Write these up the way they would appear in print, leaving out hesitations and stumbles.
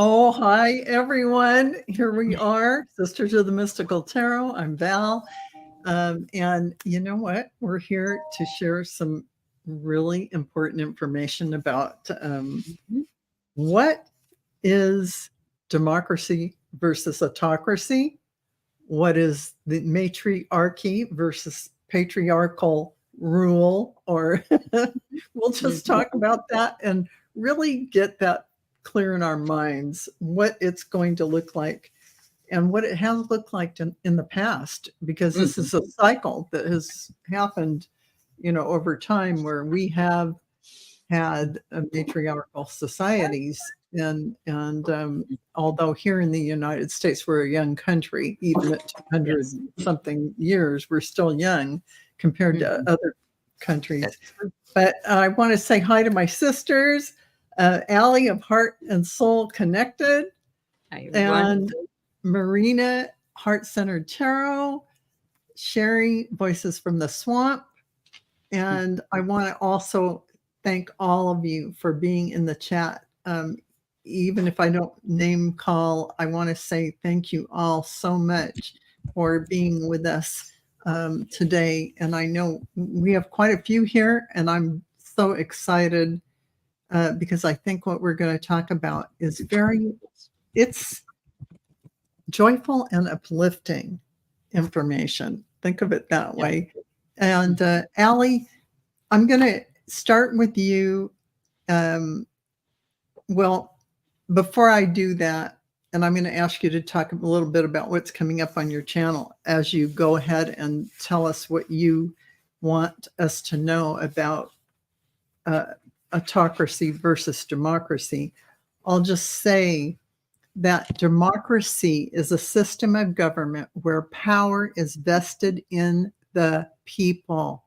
Oh, hi, everyone. Here we are, Sisters of the Mystical Tarot. I'm Val. And you know what? We're here to share some really important information about what is democracy versus autocracy? What is the matriarchy versus patriarchal rule? Or we'll just talk about that and really get that clear in our minds, what it's going to look like and what it has looked like in the past, because this is a cycle that has happened, over time, where we have had matriarchal societies. And although here in the United States, we're a young country, even at 200 something years, we're still young compared to other countries. But I want to say hi to my sisters, Aley of Heart and Soul Connected, and Marina, Heart Centered Tarot, Shari, Voices from the Swamp. And I want to also thank all of you for being in the chat. Even if I don't name call, I want to say thank you all so much for being with us today. And I know we have quite a few here, and I'm so excited because I think what we're going to talk about is it's joyful and uplifting information. Think of it that way. And Aley, I'm going to start with you. Well, before I do that, and I'm going to ask you to talk a little bit about what's coming up on your channel as you go ahead and tell us what you want us to know about autocracy versus democracy. I'll just say that democracy is a system of government where power is vested in the people,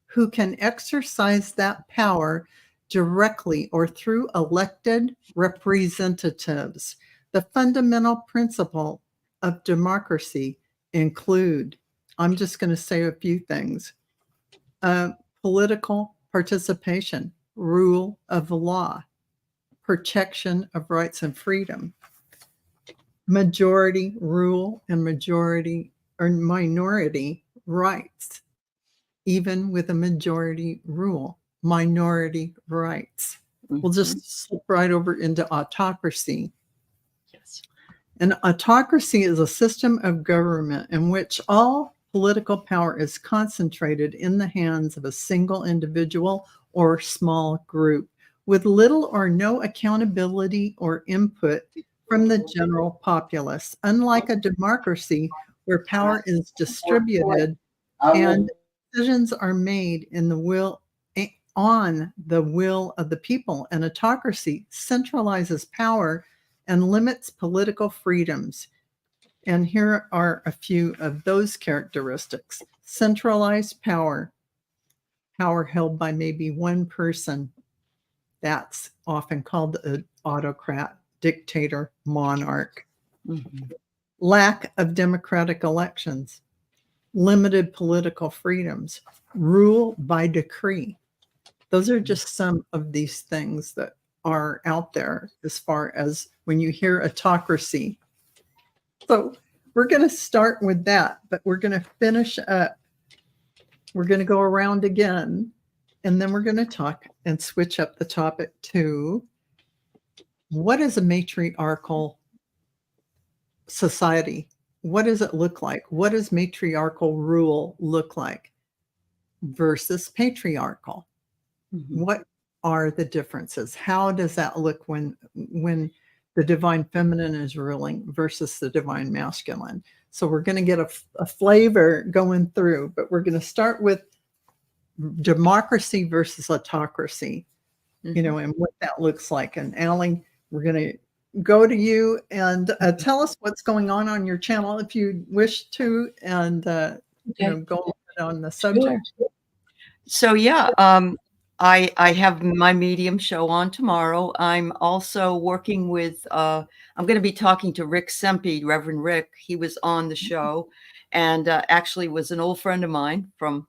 who can exercise that power directly or through elected representatives. The fundamental principle of democracy include, I'm just going to say a few things, political participation, rule of law, protection of rights and freedom, majority rule and majority or minority rights. Even with a majority rule, minority rights. We'll just slip right over into autocracy. Yes. An autocracy is a system of government in which all political power is concentrated in the hands of a single individual or small group, with little or no accountability or input from the general populace. Unlike a democracy, where power is distributed and decisions are made on the will of the people, an autocracy centralizes power and limits political freedoms. And here are a few of those characteristics. Centralized power held by maybe one person. That's often called an autocrat, dictator, monarch. Lack of democratic elections. Limited political freedoms, rule by decree. Those are just some of these things that are out there as far as when you hear autocracy. So we're going to start with that, but we're going to finish up. We're going to go around again, and then we're going to talk and switch up the topic to what is a matriarchal society? What does it look like? What does matriarchal rule look like versus patriarchal? What are the differences? How does that look when the divine feminine is ruling versus the divine masculine? So we're going to get a flavor going through, but we're going to start with democracy versus autocracy, and what that looks like. And Aley, we're going to go to you and tell us what's going on your channel if you wish to, and go on the subject. Sure. So yeah, I have my medium show on tomorrow. I'm also working with, I'm going to be talking to Rick Sempe, Reverend Rick. He was on the show and actually was an old friend of mine from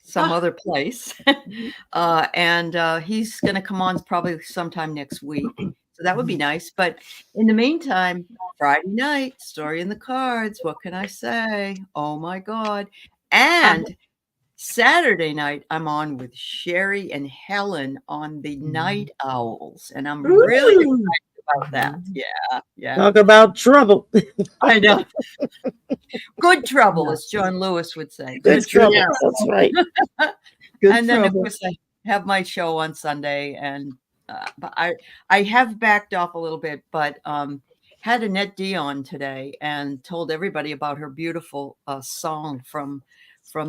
some other place. And he's going to come on probably sometime next week. So that would be nice. But in the meantime, Friday night, story in the cards. What can I say? Oh my God. And Saturday night, I'm on with Shari and Helen on the Night Owls. And I'm really excited about that. Yeah. Yeah. Talk about trouble. I know. Good trouble, as John Lewis would say. Good trouble. Yeah. That's right. Good And then, of trouble. course, I have my show on Sunday. And but I have backed off a little bit, but had Annette Dion today and told everybody about her beautiful song from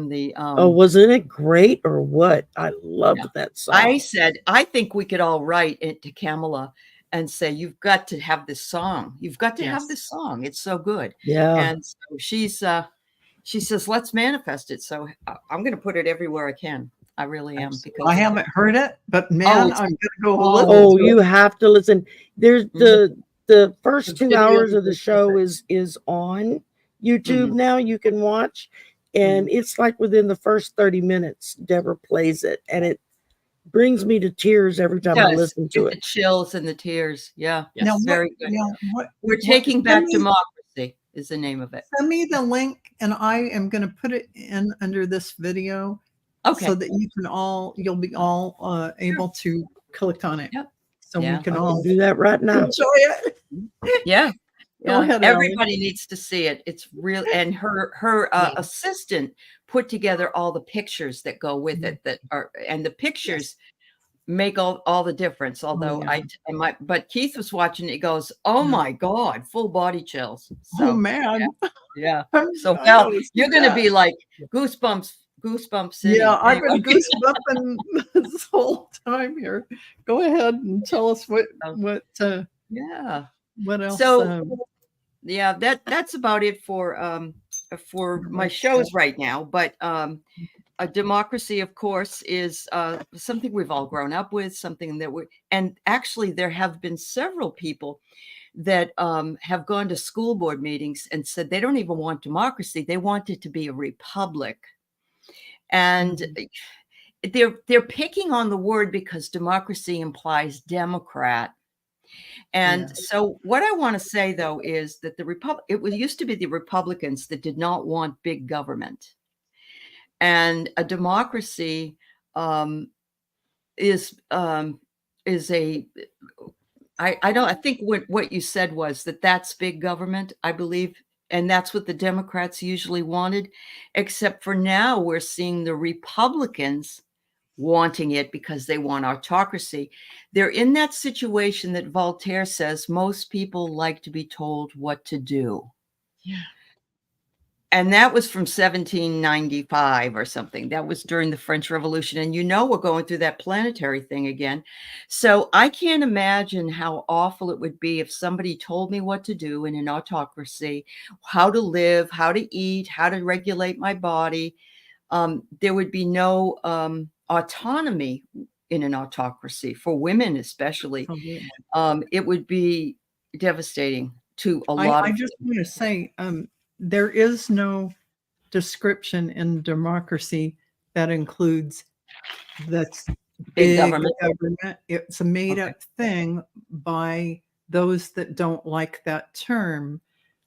the Oh, wasn't it great or what? I loved that song. I said, I think we could all write it to Kamala and say, you've got to have this song. You've got to have this song. It's so good. Yeah. And so she says, let's manifest it. So I'm going to put it everywhere I can. I really am. Because I haven't heard it, but man, I'm going to go listen. Oh, you have to listen. There's the first 2 hours of the show is on YouTube now. You can watch. And it's like within the first 30 minutes, Deborah plays it. And it brings me to tears every time I listen to it. The chills and the tears. Yeah. Yes. Now, very good. Now, We're taking back democracy is the name of it. Send me the link and I am going to put it in under this video. Okay. So that you'll be all able to click on it. Yep. So we can all do that right now. Enjoy it. Yeah. Go ahead, everybody needs to see it. It's real. And her assistant put together all the pictures that go with it and the pictures make all the difference. Although but Keith was watching it, he goes, oh my God, full body chills. So, oh man. Yeah. So Val, you're going to be like goosebumps City. Yeah, I've been goosebumping this whole time here. Go ahead and tell us what else. So that's about it for my shows right now. But a democracy, of course, is something we've all grown up with, something that and actually there have been several people that have gone to school board meetings and said they don't even want democracy. They want it to be a republic. And they're picking on the word because democracy implies Democrat. And so what I want to say, though, is that it used to be the Republicans that did not want big government. And a democracy is a I think what you said was that's big government, I believe. And that's what the Democrats usually wanted, except for now we're seeing the Republicans wanting it because they want autocracy. They're in that situation that Voltaire says most people like to be told what to do. Yeah. And that was from 1795 or something. That was during the French Revolution. And we're going through that planetary thing again. So I can't imagine how awful it would be if somebody told me what to do in an autocracy, how to live, how to eat, how to regulate my body. There would be no autonomy in an autocracy for women, especially. It would be devastating to a lot of I just want to say, there is no description in democracy that includes that's big government. It's a made-up thing by those that don't like that term.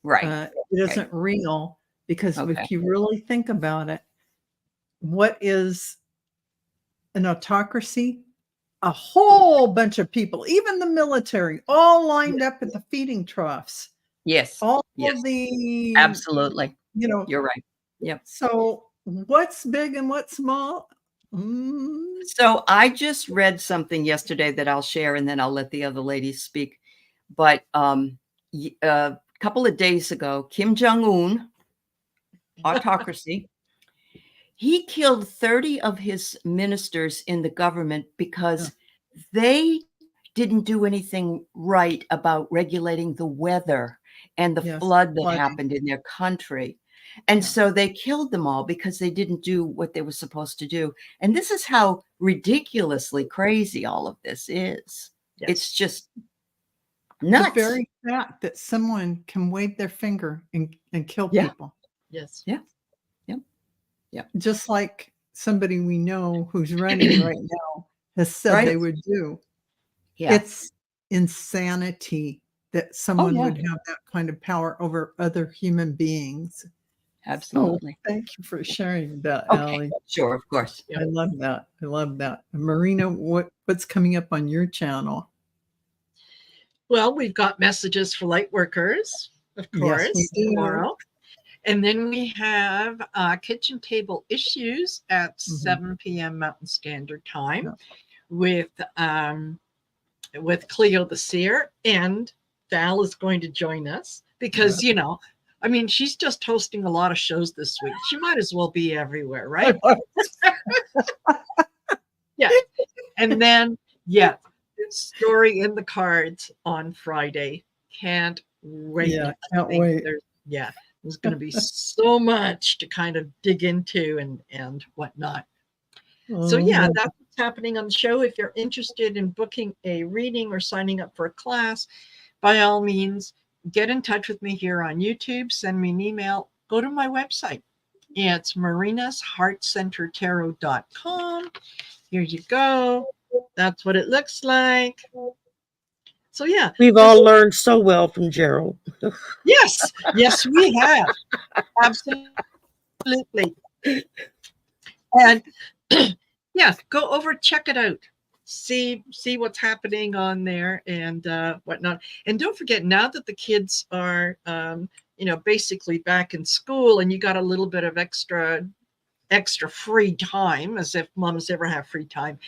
Right. It isn't real because if you really think about it, what is an autocracy? A whole bunch of people, even the military, all lined up at the feeding troughs. Yes. All of the absolutely. You're right. Yep. So what's big and what's small? So I just read something yesterday that I'll share and then I'll let the other ladies speak. But a couple of days ago, Kim Jong-un, autocracy, he killed 30 of his ministers in the government because they didn't do anything right about regulating the weather and the flood that happened in their country. And so they killed them all because they didn't do what they were supposed to do. And this is how ridiculously crazy all of this is. Yes. It's just nuts. The very fact that someone can wave their finger and kill people. Yes. Yeah. Yep. Yeah. Just like somebody we know who's running right now has said they would do. Yeah. insanity that someone yeah. would have that kind of power over other human beings. Absolutely. So thank you for sharing that, Okay. Aley. Sure, of course. I love that. I love that. Marina, what's coming up on your channel? Well, we've got messages for light workers, of course, Yes, we do. tomorrow. And then we have kitchen table issues at 7 p.m. Mountain Standard Time with Cleo the Seer, and Val is going to join us because, you know, I mean, she's just hosting a lot of shows this week. She might as well be everywhere, right? Yeah. And then, yeah, story in the cards on Friday. Can't wait. Yeah, can't wait. There's going to be so much to kind of dig into and whatnot. So yeah, that's what's happening on the show. If you're interested in booking a reading or signing up for a class, by all means, get in touch with me here on YouTube. Send me an email. Go to my website. It's marinasheartcentertarot.com. Here you go. That's what it looks like. So yeah, we've all learned so well from Gerald. Yes, we have. Absolutely. And yeah, go over, check it out. See what's happening on there and whatnot. And don't forget, now that the kids are, basically back in school and you got a little bit of extra free time, as if moms ever have free time.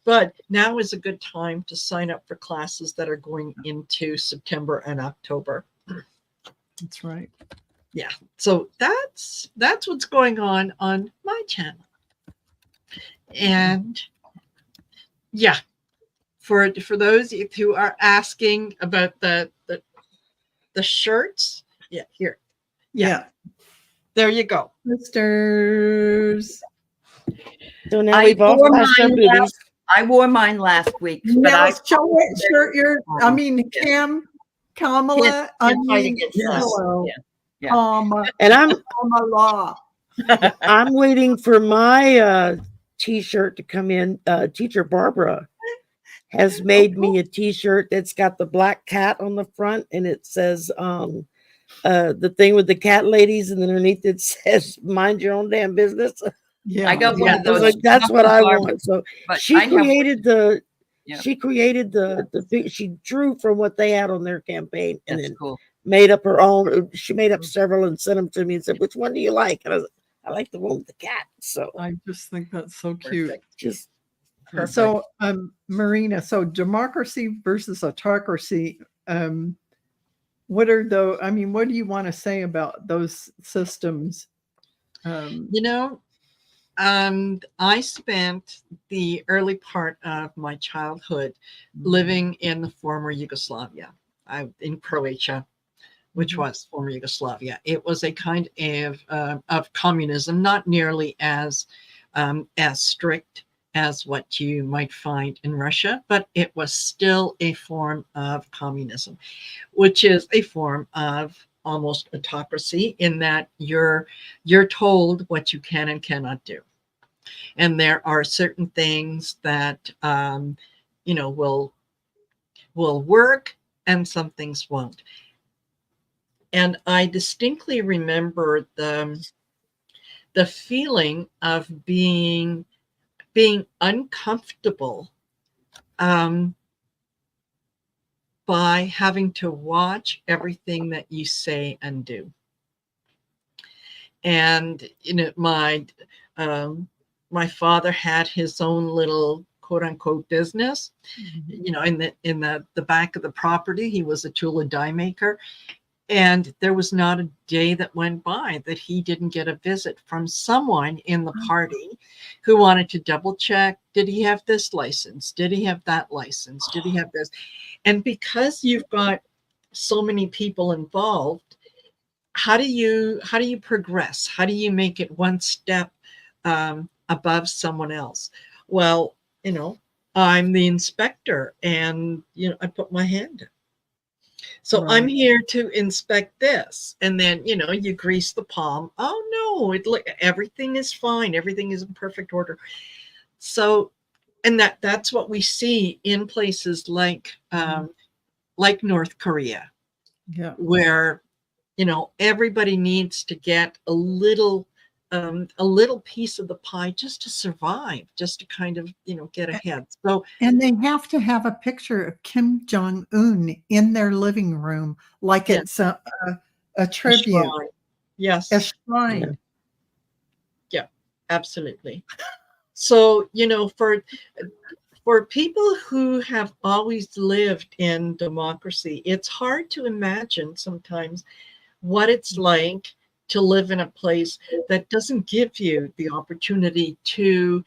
But now is a good time to sign up for classes that are going into September and October. That's right. Yeah. So that's what's going on my channel. And yeah, for those who are asking about the shirts, here. Yeah. There you go. Sisters. So now we've all flashed our boobies. I wore mine last week, but Now, I show what shirt you're. I mean, Kamala. I mean, hello, Yeah. And Kamala. I'm waiting for my t-shirt to come in. Teacher Barbara has made me a t-shirt that's got the black cat on the front, and it says the thing with the cat ladies, and then underneath it says "Mind your own damn business." Yeah, I got one of I was those. like, that's what I want. So But she I have created the. Yeah. She created the she drew from what they had on their campaign, and That's then cool. made up her own. She made up several and sent them to me and said, "Which one do you like?" And I was like, "I like the one with the cat." So I just think that's so cute. just Perfect. So, Marina, so democracy versus autocracy. What are those? I mean, what do you want to say about those systems? I spent the early part of my childhood living in the former Yugoslavia, in Croatia, which was former Yugoslavia. It was a kind of communism, not nearly as strict as what you might find in Russia, but it was still a form of communism, which is a form of almost autocracy in that you're told what you can and cannot do. And there are certain things that will work and some things won't. And I distinctly remember the feeling of being uncomfortable by having to watch everything that you say and do. And my father had his own little quote unquote business, in the back of the property. He was a tool and die maker. And there was not a day that went by that he didn't get a visit from someone in the party who wanted to double check. Did he have this license? Did he have that license? Did he have this? And because you've got so many people involved, how do you progress? How do you make it one step above someone else? Well, I'm the inspector, and I put my hand in. So right. I'm here to inspect this, and then you grease the palm. Oh no, everything is fine. Everything is in perfect order. So, and that's what we see in places like like North Korea, Yeah. where, everybody needs to get a little piece of the pie just to survive, just to kind of, get ahead. So, And they have to have a picture of Kim Jong-un in their living room, like yeah, it's a a tribute, shrine. Yes. a shrine. Yeah, absolutely. So, for people who have always lived in democracy, it's hard to imagine sometimes what it's like to live in a place that doesn't give you the opportunity to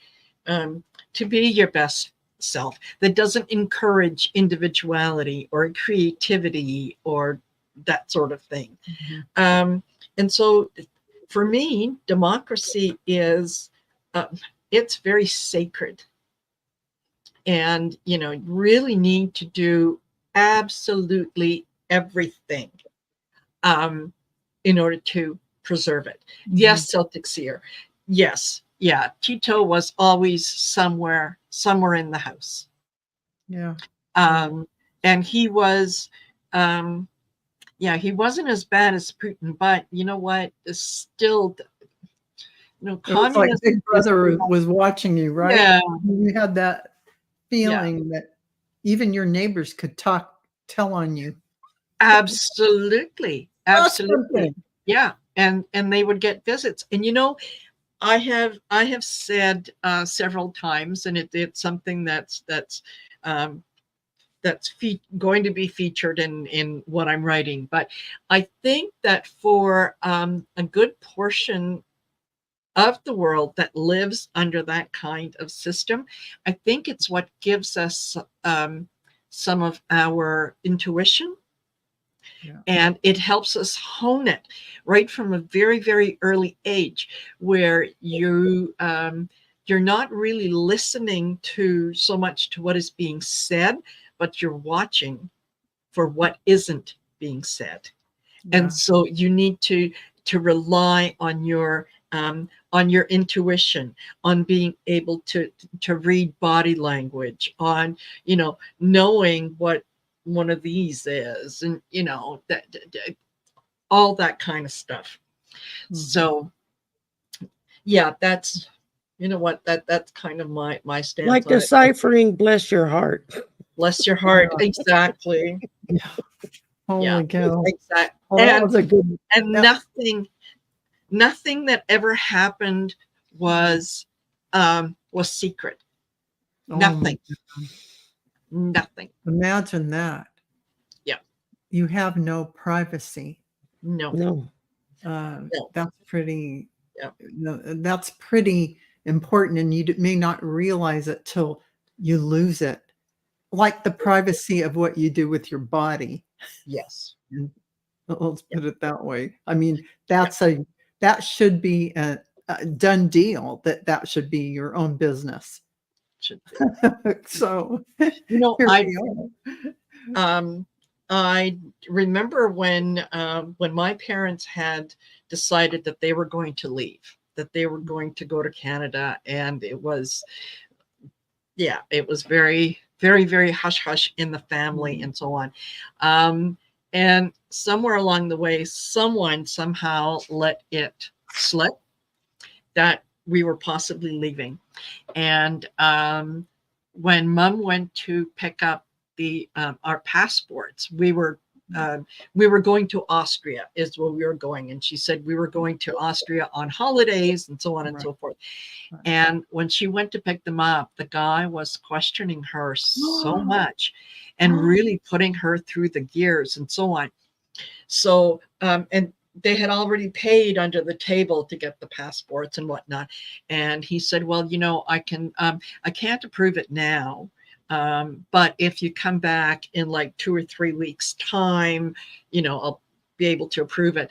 be your best self, that doesn't encourage individuality or creativity or that sort of thing. And so for me, democracy is it's very sacred. And, you really need to do absolutely everything in order to preserve it. Yes, Celtic seer. Yes. Yeah. Tito was always somewhere in the house. Yeah. And he was, he wasn't as bad as Putin, but you know what? It's still, It was like communism Big Brother was watching you, right? Yeah. You had that feeling that even your neighbors could tell on you. Absolutely. Absolutely. Something. Yeah. And they would get visits. And I have said several times, and it's something that's going to be featured in what I'm writing. But I think that for a good portion of the world that lives under that kind of system, I think it's what gives us some of our intuition. Yeah. And it helps us hone it right from a very, very early age, where you're not really listening to so much to what is being said, but you're watching for what isn't being said. Yeah. And so you need to rely on your intuition, on being able to read body language, on knowing what one of these is, and that all that kind of stuff. So yeah, that's that's kind of my stance Like on it. deciphering "Bless Your Heart." Bless your heart. Exactly. Yeah. Holy cow. Exactly. Oh, that was a good. And nothing that ever happened was secret. Oh, Nothing. Nothing. Imagine that. Yeah. You have no privacy. No. That's pretty. Yeah. That's pretty important, and you may not realize it till you lose it. Like the privacy of what you do with your body. Yes. Let's put it that way. I mean, that should be a done deal. That should be your own business. So, I remember when my parents had decided that they were going to leave, that they were going to go to Canada, and it was very, very, very hush hush in the family and so on. And somewhere along the way, someone somehow let it slip that we were possibly leaving. And when Mom went to pick up our passports, we were going to Austria is where we were going. And she said we were going to Austria on holidays and so on and so forth. And when she went to pick them up, the guy was questioning her so much and really putting her through the gears and so on. So, and they had already paid under the table to get the passports and whatnot. And he said, well, I can't approve it now. But if you come back in like 2 or 3 weeks time, I'll be able to approve it.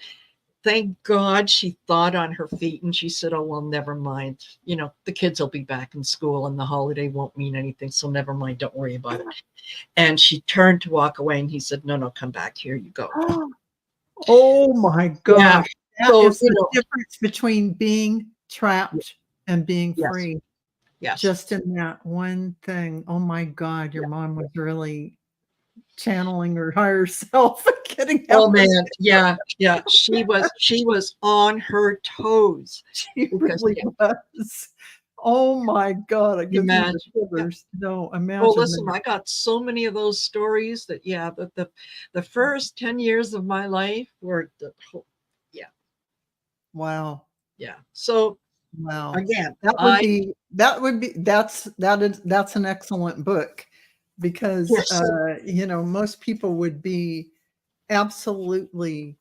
Thank God she thought on her feet and she said, oh, well, never mind. The kids will be back in school and the holiday won't mean anything. So never mind. Don't worry about it. And she turned to walk away and he said, no, come back. Here you go. Oh my gosh. Yeah. That is the difference between being trapped and being free. Yes. Just in that one thing. Oh my God. Your mom was really channeling her higher self and getting Oh out. man, yeah. She was on her toes. She because really was. Oh my God, I get Imagine, the shivers. No, imagine. well, listen, I got so many of those stories that the first 10 years of my life were Wow. So Wow. again, that's an excellent book because Yes. Most people would be absolutely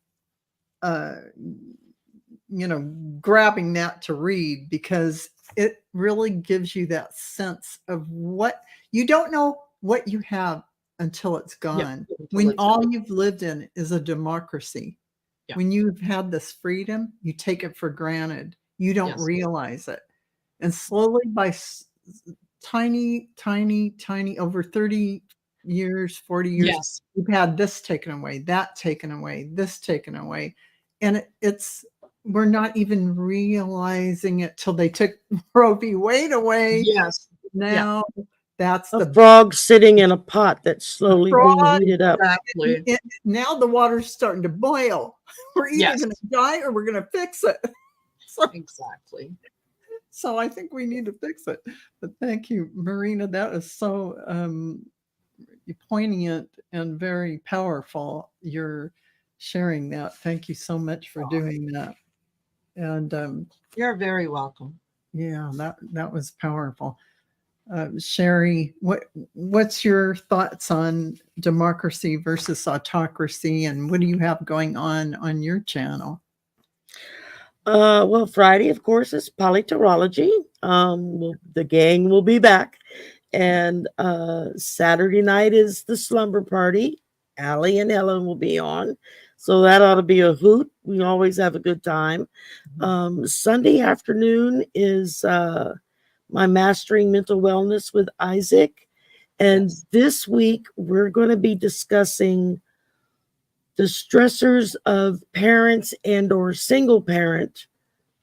grabbing that to read because it really gives you that sense of what you don't know what you have until it's gone. When all you've lived in is a democracy. Yeah. When you've had this freedom, you take it for granted. You don't realize it. And slowly by tiny, over 30 years, 40 years, we've had this taken away, that taken away, this taken away. And we're not even realizing it till they took Roe v. Wade away. Yes. Now that's a frog sitting in a pot that's slowly being heated up. Exactly. Now the water's starting to boil. We're either going to die or we're going to fix it. Exactly. So I think we need to fix it. But thank you, Marina. That is so poignant and very powerful. You're sharing that. Thank you so much for doing that. And you're very welcome. Yeah, that was powerful. Shari, what's your thoughts on democracy versus autocracy, and what do you have going on your channel? Well, Friday, of course, is polyterology. The gang will be back. And Saturday night is the slumber party. Aley and Ellen will be on. So that ought to be a hoot. We always have a good time. Sunday afternoon is my Mastering Mental Wellness with Isaac. And this week, we're going to be discussing the stressors of parents and or single parent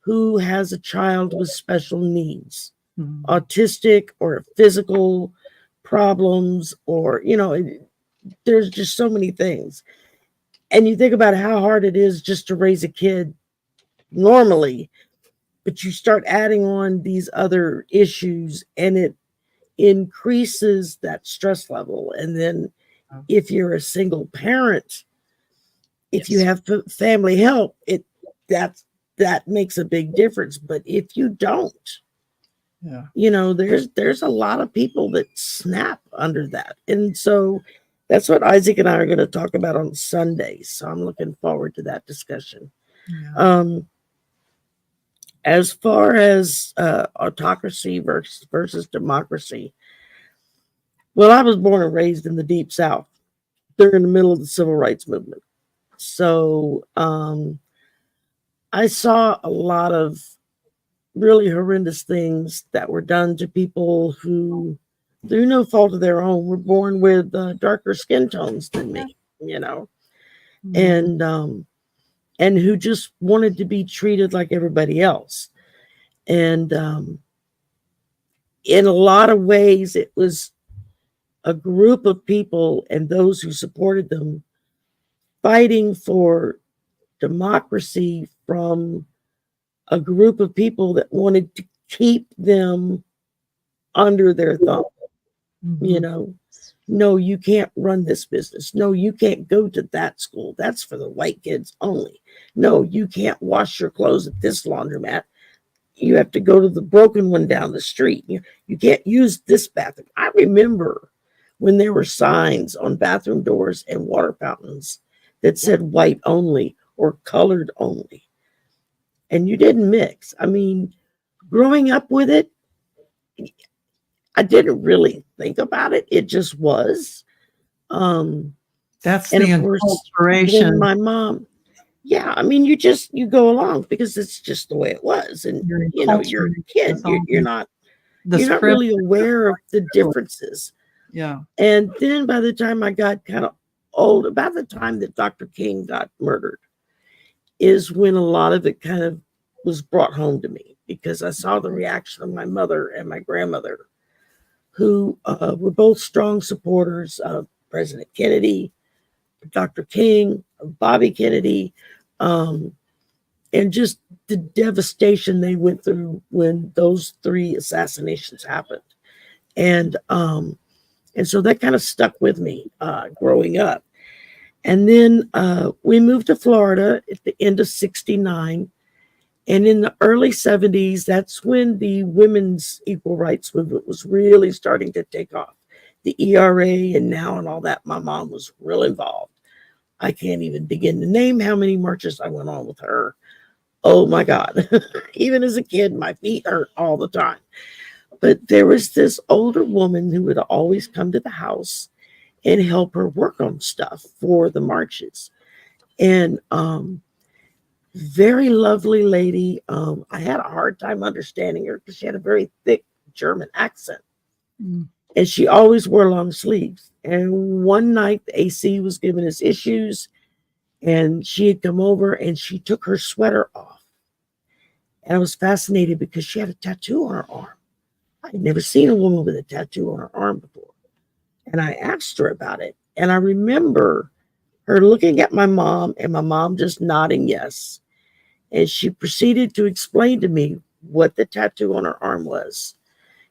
who has a child with special needs, autistic or physical problems, or, there's just so many things. And you think about how hard it is just to raise a kid normally, but you start adding on these other issues and it increases that stress level. And then if you're a single parent, if you have family help, that makes a big difference. But if you don't, there's a lot of people that snap under that. And so that's what Isaac and I are going to talk about on Sunday. So I'm looking forward to that discussion. As far as autocracy versus democracy, well, I was born and raised in the Deep South during the middle of the Civil Rights Movement. So I saw a lot of really horrendous things that were done to people who, through no fault of their own, were born with darker skin tones than me, and who just wanted to be treated like everybody else. And in a lot of ways, it was a group of people and those who supported them fighting for democracy from a group of people that wanted to keep them under their thumb. No, you can't run this business. No, you can't go to that school. That's for the white kids only. No, you can't wash your clothes at this laundromat. You have to go to the broken one down the street. You can't use this bathroom. I remember when there were signs on bathroom doors and water fountains that said white only or colored only. And you didn't mix. I mean, growing up with it, I didn't really think about it. It just was. That's and the of course, inspiration. My mom. Yeah, I mean, you go along because it's just the way it was. And you're a kid. You're not really aware of the differences. Yeah. And then by the time I got kind of old, about the time that Dr. King got murdered, is when a lot of it kind of was brought home to me, because I saw the reaction of my mother and my grandmother, who were both strong supporters of President Kennedy, Dr. King, Bobby Kennedy, and just the devastation they went through when those 3 assassinations happened. And so that kind of stuck with me growing up. And then we moved to Florida at the end of 69. And in the early 70s, that's when the women's equal rights movement was really starting to take off. The ERA and NOW and all that, my mom was real involved. I can't even begin to name how many marches I went on with her. Oh my God. Even as a kid, my feet hurt all the time. But there was this older woman who would always come to the house and help her work on stuff for the marches. And very lovely lady. I had a hard time understanding her because she had a very thick German accent. Mm. And she always wore long sleeves. And one night the AC was giving us issues, and she had come over and she took her sweater off. And I was fascinated because she had a tattoo on her arm. I had never seen a woman with a tattoo on her arm before. And I asked her about it. And I remember her looking at my mom and my mom just nodding yes. And she proceeded to explain to me what the tattoo on her arm was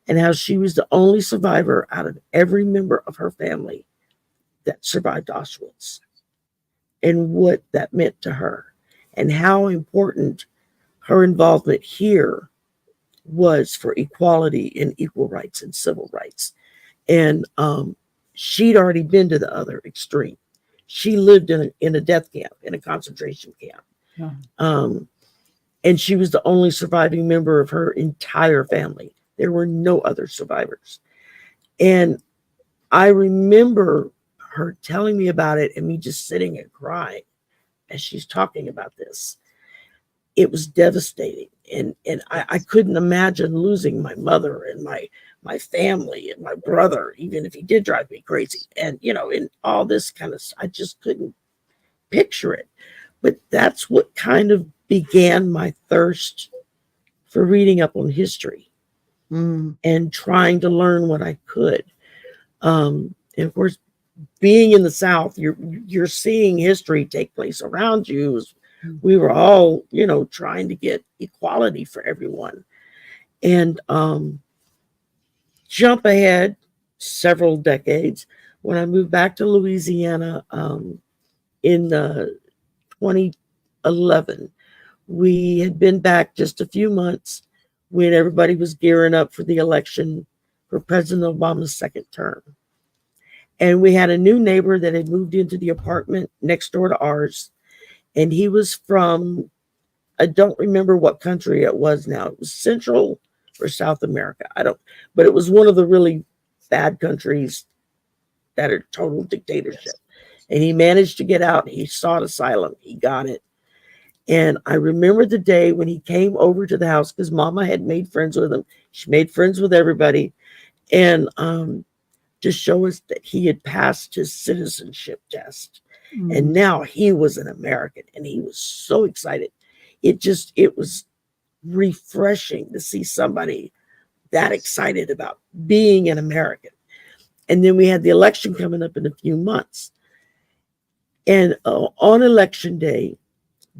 and how she was the only survivor out of every member of her family that survived Auschwitz, and what that meant to her and how important her involvement here was for equality and equal rights and civil rights. And she'd already been to the other extreme. She lived in a death camp, in a concentration camp. Yeah. And she was the only surviving member of her entire family. There were no other survivors. And I remember her telling me about it and me just sitting and crying as she's talking about this. It was devastating. And I couldn't imagine losing my mother and my family and my brother, even if he did drive me crazy. And, in all this kind of, I just couldn't picture it. But that's what kind of began my thirst for reading up on history and trying to learn what I could. And of course, being in the South, you're seeing history take place around you. We were all, trying to get equality for everyone. And jump ahead several decades, when I moved back to Louisiana in 2011, we had been back just a few months when everybody was gearing up for the election for President Obama's second term. And we had a new neighbor that had moved into the apartment next door to ours. And he was from, I don't remember what country it was now. It was Central or South America. But it was one of the really bad countries that are total dictatorship. And he managed to get out. He sought asylum. He got it. And I remember the day when he came over to the house, because Mama had made friends with him. She made friends with everybody. And to show us that he had passed his citizenship test. And now he was an American, and he was so excited. It was refreshing to see somebody that excited about being an American. And then we had the election coming up in a few months. And on election day,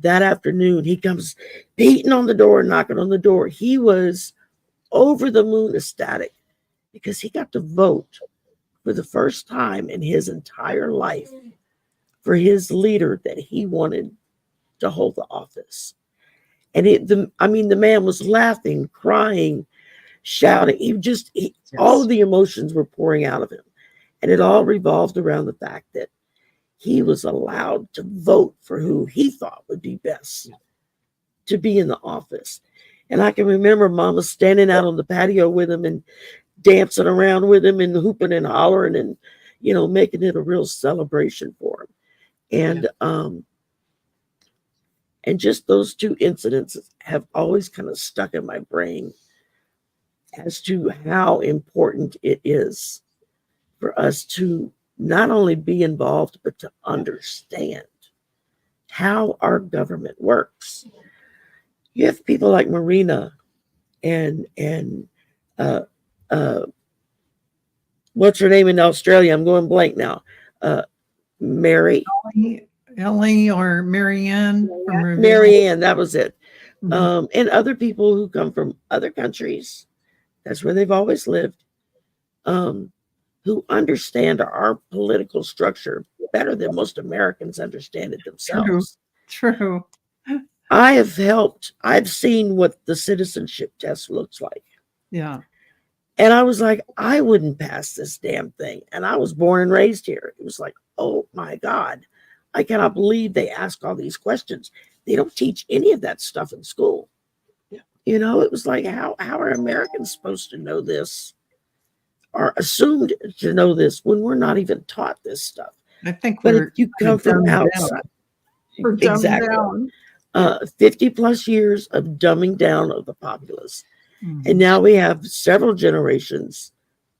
that afternoon, he comes beating on the door, knocking on the door. He was over the moon ecstatic because he got to vote for the first time in his entire life for his leader that he wanted to hold the office. And the man was laughing, crying, shouting. All of the emotions were pouring out of him. And it all revolved around the fact that he was allowed to vote for who he thought would be best to be in the office. And I can remember Mama standing out on the patio with him and dancing around with him and hooping and hollering and, making it a real celebration for him. And just those two incidents have always kind of stuck in my brain as to how important it is for us to not only be involved, but to understand how our government works. You have people like Marina and what's her name in Australia? I'm going blank now. Mary, Aley or Marianne from Reveal. Marianne, that was it. Mhm. And other people who come from other countries, that's where they've always lived, who understand our political structure better than most Americans understand it themselves. True. I've seen what the citizenship test looks like. Yeah. And I was like, I wouldn't pass this damn thing. And I was born and raised here. It was like, oh my God, I cannot believe they ask all these questions. They don't teach any of that stuff in school. Yeah. You know, it was like, how are Americans supposed to know this or assumed to know this when we're not even taught this stuff? I think But we're if you come from dumbed outside, down. We're dumbed exactly. down. 50 plus years of dumbing down of the populace. Mhm. And now we have several generations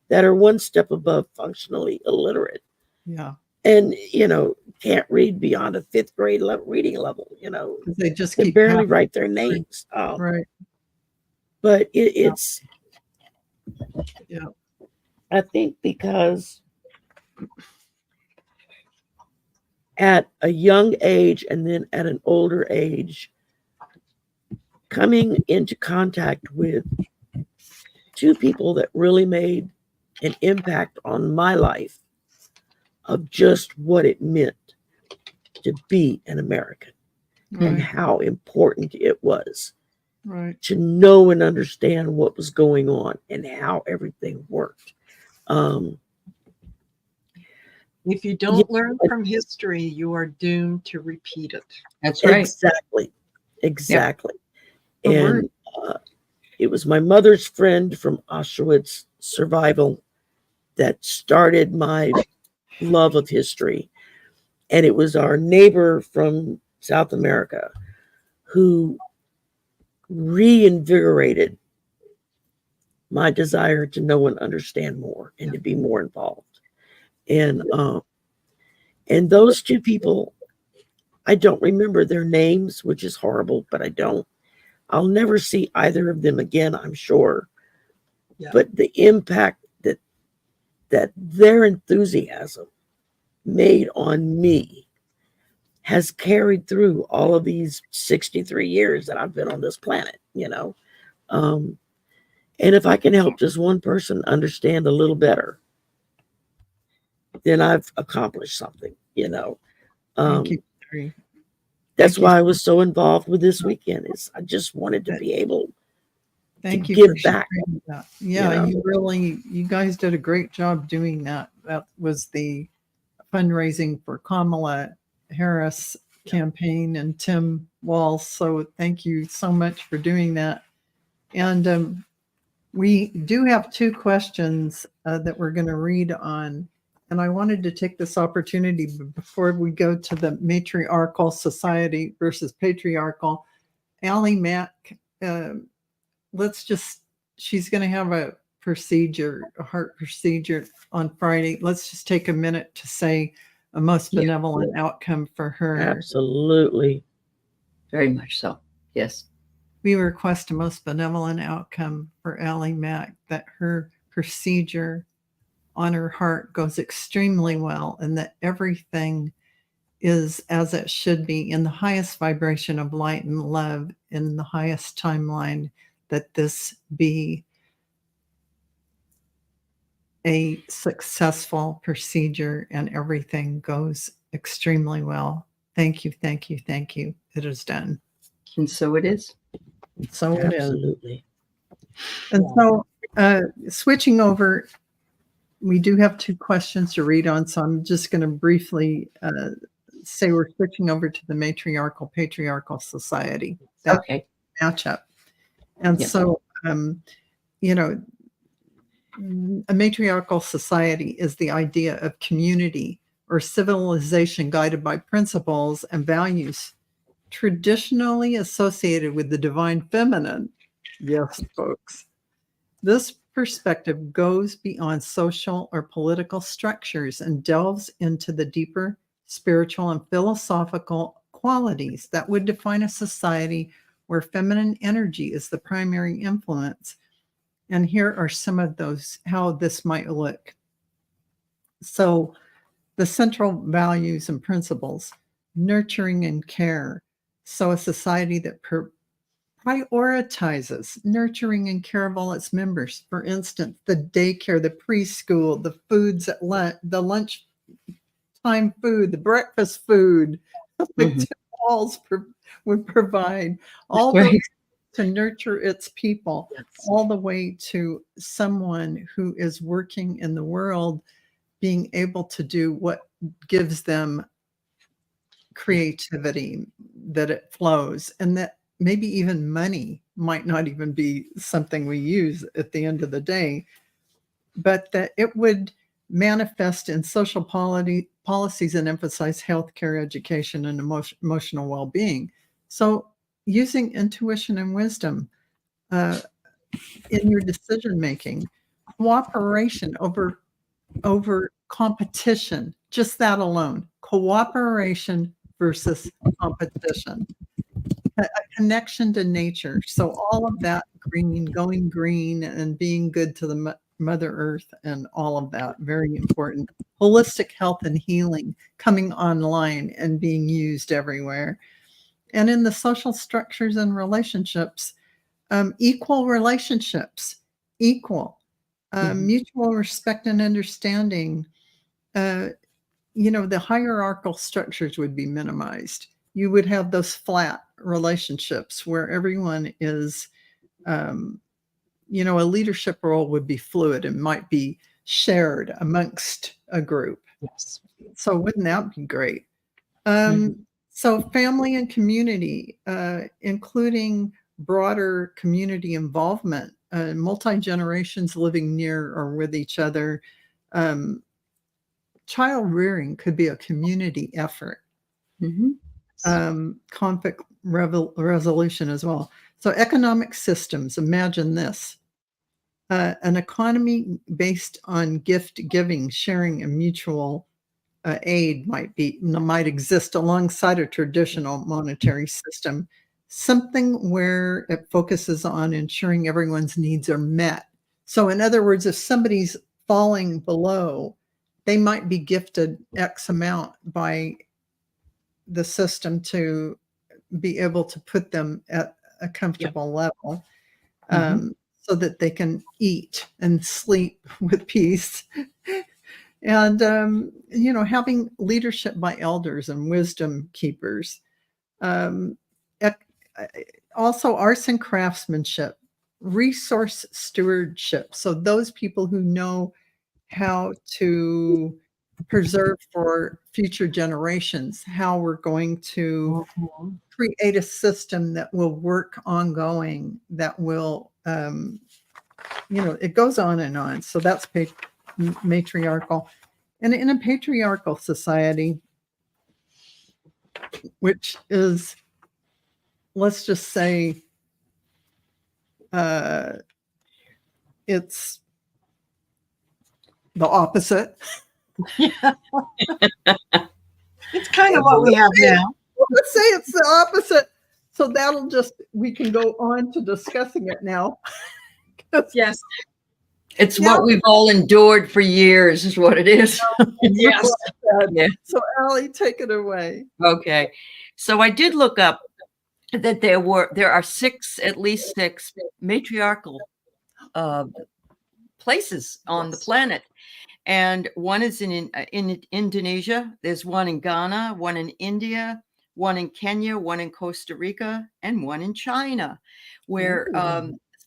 that are one step above functionally illiterate Yeah. and, you know, can't read beyond a fifth grade reading level, you know, 'Cause they just they keep barely passing. write their names. Right. But it's, Yeah. I think because at a young age and then at an older age, coming into contact with two people that really made an impact on my life of just what it meant to be an American and Right. how important it was Right. to know and understand what was going on and how everything worked. If you don't learn from history, you are doomed to repeat it. That's right. Exactly. The And word- it was my mother's friend from Auschwitz survival that started my love of history. And it was our neighbor from South America who reinvigorated my desire to know and understand more and to be more involved. And those two people, I don't remember their names, which is horrible, but I don't. I'll never see either of them again, I'm sure. Yeah. But the impact that their enthusiasm made on me has carried through all of these 63 years that I've been on this planet, you know. And if I can help just one person understand a little better, then I've accomplished something, you know. Thank you, Shari. That's Thank you. why I was so involved with this weekend. I just wanted to be able Thank to you give for back. sharing that. Yeah, You know? you guys did a great job doing that. That was the fundraising for Kamala Harris campaign and Tim Walls. So thank you so much for doing that. And we do have two questions that we're going to read on. And I wanted to take this opportunity before we go to the matriarchal society versus patriarchal. Aley Mack, she's going to have a heart procedure on Friday. Let's just take a minute to say a most benevolent outcome for her. Absolutely. Very much so. Yes. We request a most benevolent outcome for Aley Mack, that her procedure on her heart goes extremely well and that everything is as it should be in the highest vibration of light and love in the highest timeline, that this be a successful procedure and everything goes extremely well. Thank you, thank you, thank you. It is done. And so it is. So it is. Absolutely. And so switching over, we do have two questions to read on, so I'm just going to briefly say we're switching over to the matriarchal patriarchal society. That Okay. matchup. And so, you know, a matriarchal society is the idea of community or civilization guided by principles and values traditionally associated with the divine feminine. Yes, folks. This perspective goes beyond social or political structures and delves into the deeper spiritual and philosophical qualities that would define a society where feminine energy is the primary influence. And here are some of those, how this might look. So The central values and principles, nurturing and care. So a society that prioritizes nurturing and care of all its members. For instance, the daycare, the preschool, the foods at lunch, the lunch time food, the breakfast food, the walls would provide all those to nurture its people, all the way to someone who is working in the world being able to do what gives them creativity, that it flows, and that maybe even money might not even be something we use at the end of the day, but that it would manifest in social policies and emphasize healthcare, education, and emotional well-being. So using intuition and wisdom in your decision making, cooperation over competition, just that alone, cooperation versus competition, a connection to nature. So all of that going green and being good to the Mother Earth and all of that, very important. Holistic health and healing coming online and being used everywhere. And in the social structures and relationships, equal relationships, mutual respect and understanding. The hierarchical structures would be minimized. You would have those flat relationships where everyone is, a leadership role would be fluid and might be shared amongst a group. Yes. So wouldn't that be great? So family and community, including broader community involvement, multi-generations living near or with each other. Child rearing could be a community effort. Conflict resolution as well. So economic systems, imagine this. An economy based on gift giving, sharing, and mutual aid might exist alongside a traditional monetary system. Something where it focuses on ensuring everyone's needs are met. So in other words, if somebody's falling below, they might be gifted X amount by the system to be able to put them at a comfortable level, so that they can eat and sleep with peace. And, having leadership by elders and wisdom keepers. Also arts and craftsmanship, resource stewardship. So those people who know how to preserve for future generations, how we're going to create a system that will work ongoing, that will, it goes on and on. So that's matriarchal. And in a patriarchal society, which is, let's just say, it's the opposite. It's kind of what we have now. Let's say it's the opposite. So we can go on to discussing it now. Yes. It's what we've all endured for years is what it is. Yes. Yeah. So Aley, take it away. Okay. So I did look up that there are at least six matriarchal places on the planet. And one is in Indonesia. There's one in Ghana, one in India, one in Kenya, one in Costa Rica, and one in China, where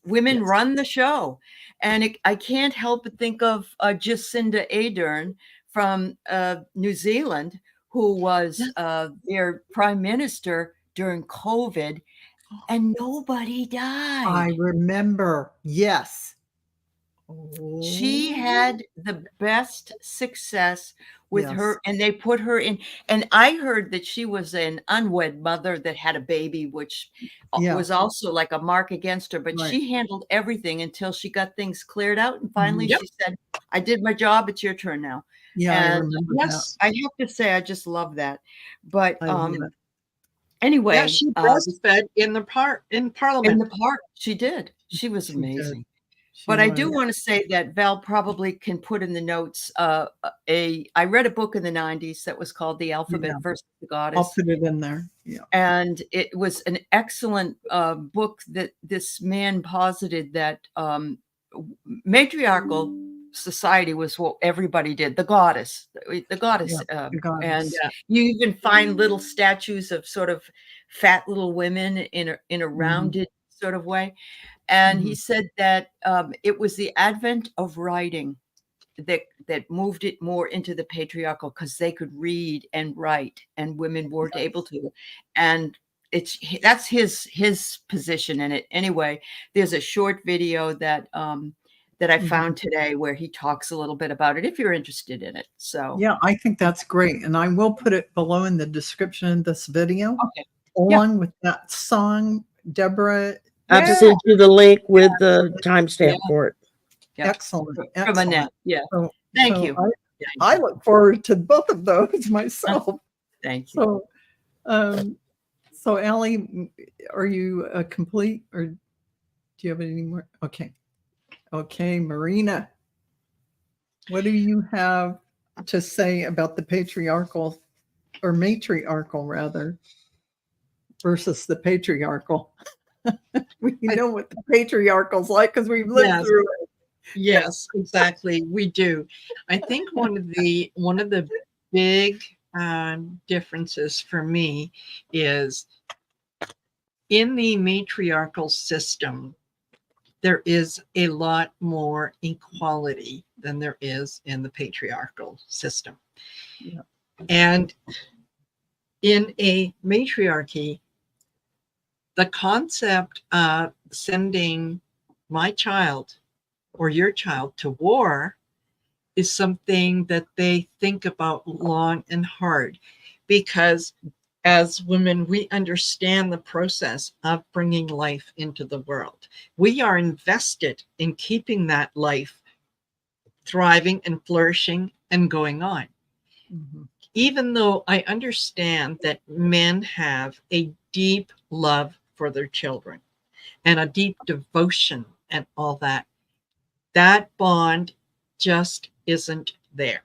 women run the show. And I can't help but think of Jacinda Ardern from New Zealand, who was their prime minister during COVID, and nobody died. I remember. Yes. She had the best success with her, and they put her in. And I heard that she was an unwed mother that had a baby, which was also like a mark against her. But she handled everything until she got things cleared out. And finally, she said, "I did my job. It's your turn now." Yeah, and I remember that. I have to say, I just love that. But anyway, she breastfed in Parliament. In the park, she did. She was amazing. But I do want to say that Val probably can put in the notes I read a book in the 90s that was called The Alphabet versus the Goddess. I'll put it in there. Yeah. And it was an excellent book that this man posited that matriarchal society was what everybody did. The goddess. And you even find little statues of sort of fat little women in a rounded sort of way. And he said that it was the advent of writing that moved it more into the patriarchal, because they could read and write and women weren't able to. And that's his position in it. Anyway, there's a short video that I found today where he talks a little bit about it, if you're interested in it. So yeah, I think that's great. And I will put it below in the description of this video, along with that song, Deborah. I've sent you the link with the timestamp for it. Excellent. From Annette. Yeah. So, Thank you. I look forward to both of those myself. Thank you. So Aley, are you complete, or do you have any more? Okay, Marina, what do you have to say about the patriarchal, or matriarchal rather, versus the patriarchal? We know what the patriarchal's like because we've lived through it. Yes, exactly. We do. I think one of the big differences for me is in the matriarchal system, there is a lot more equality than there is in the patriarchal system. Yeah. And in a matriarchy, the concept of sending my child or your child to war is something that they think about long and hard, because as women, we understand the process of bringing life into the world. We are invested in keeping that life thriving and flourishing and going on. Even though I understand that men have a deep love for their children and a deep devotion and all that, that bond just isn't there.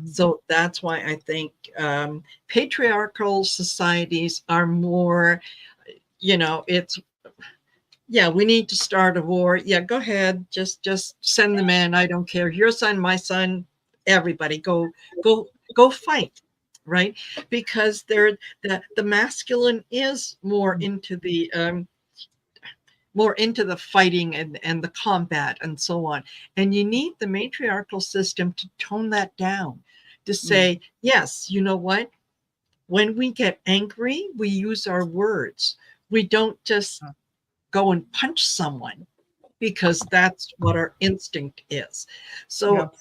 So that's why I think patriarchal societies are more, it's, we need to start a war. Yeah, go ahead. Just send them in. I don't care. Your son, my son, everybody go fight. Right. Because the masculine is more into the fighting and the combat and so on. And you need the matriarchal system to tone that down, to say, yes, you know what? When we get angry, we use our words. We don't just go and punch someone, because that's what our instinct is. So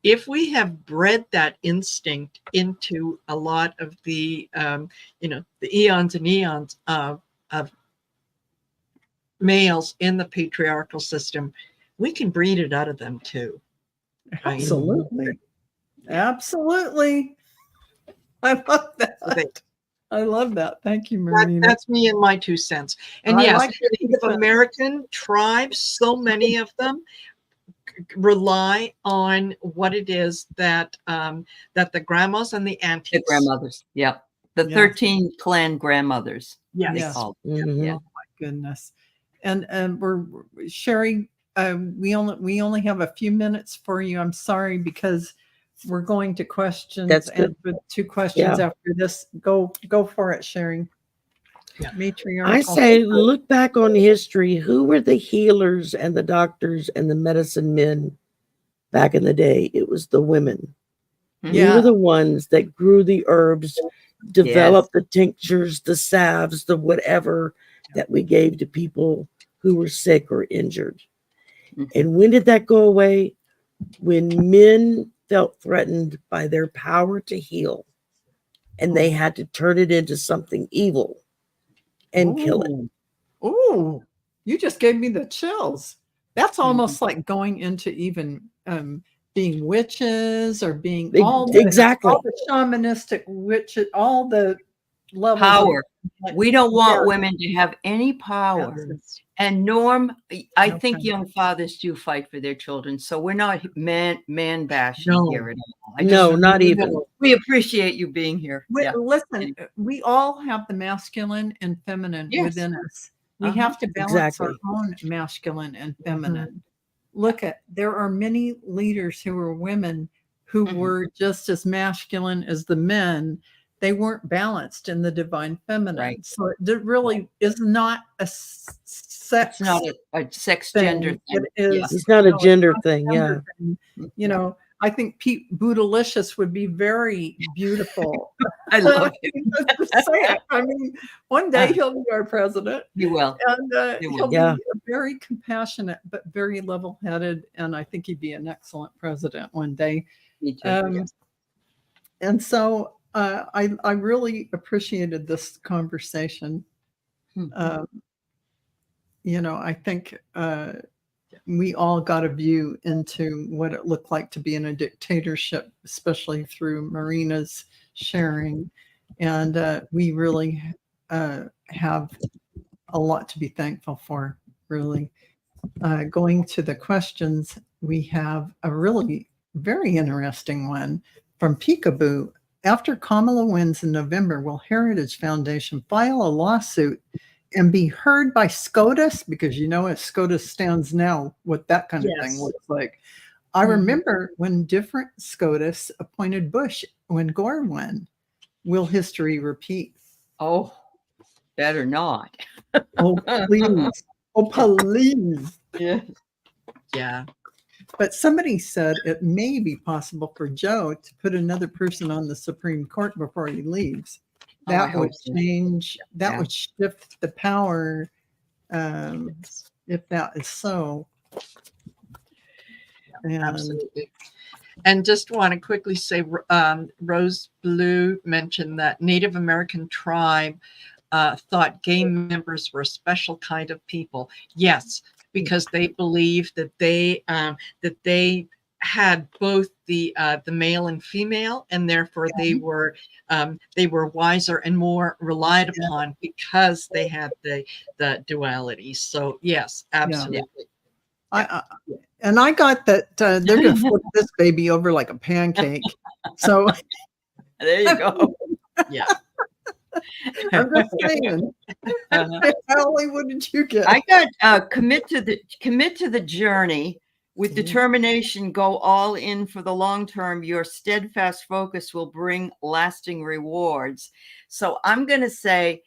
if we have bred that instinct into a lot of the, the eons and eons of males in the patriarchal system, we can breed it out of them too. Right? Absolutely. I love that. I love that. Thank you, Marina. That's me and my 2 cents. And yes, Native American tribes, so many of them rely on what it is that the grandmas and the aunties, the grandmothers, the 13 clan grandmothers. Yes. Oh my goodness. And we're Shari, we only have a few minutes for you. I'm sorry, because we're going to questions. That's good. And 2 questions after this. Go for it, Shari. Matriarchal. I say, look back on history. Who were the healers and the doctors and the medicine men back in the day? It was the women. We were the ones that grew the herbs, developed the tinctures, the salves, the whatever that we gave to people who were sick or injured. And when did that go away? When men felt threatened by their power to heal, and they had to turn it into something evil and kill it. Oh, you just gave me the chills. That's almost like going into even being witches, or being all the shamanistic witches, all the levels Power. We don't want Yeah. women to have any power. Yes. And Norm, I think Okay. young fathers do fight for their children. So we're not man bashing No. here at all. No, not even. We appreciate you being here. Yeah. Listen, we all have the masculine and feminine Yes. within us. We Uh-huh. have to balance Exactly. our own masculine and feminine. Look at, there are many leaders who are women who Mhm. were just as masculine as the men. They weren't balanced in the divine feminine. Right. So it really is not a sex It's not a sex thing. gender thing. It is, It's not you a know, gender not a thing. Yeah. gender thing. You know, I think Pete Bootylicious would be very beautiful. I love it. Just say it. I mean, one day he'll be our president, You will. and He will. he'll Yeah. be very compassionate, but very level-headed. And I think he'd be an excellent president one day. Me too. And so I really appreciated this conversation. You know, I think we all got a view into what it looked like to be in a dictatorship, especially through Marina's sharing. And we really have a lot to be thankful for, really. Going to the questions, we have a really very interesting one from Peekaboo. After Kamala wins in November, will Heritage Foundation file a lawsuit and be heard by SCOTUS? Because you know, as SCOTUS stands now, what that kind of thing looks like. I remember when different SCOTUS appointed Bush when Gore won. Will history repeat? Oh, better not. Oh, please. Oh, please. Yeah. Yeah. But somebody said it may be possible for Joe to put another person on the Supreme Court before he leaves. That would change, that would shift the power if that is so. And Absolutely. And just want to quickly say, Rose Blue mentioned that Native American tribe thought gay members were a special kind of people. Yes, because they believed that they had both the male and female, and therefore they were wiser and more relied upon because they had the duality. So yes, absolutely. And I got that they're going to flip this baby over like a pancake. So there you go. Yeah. I'm just saying. Aley, what did you get? I got commit to the journey with determination. Go all in for the long term. Your steadfast focus will bring lasting rewards. So I'm going to say,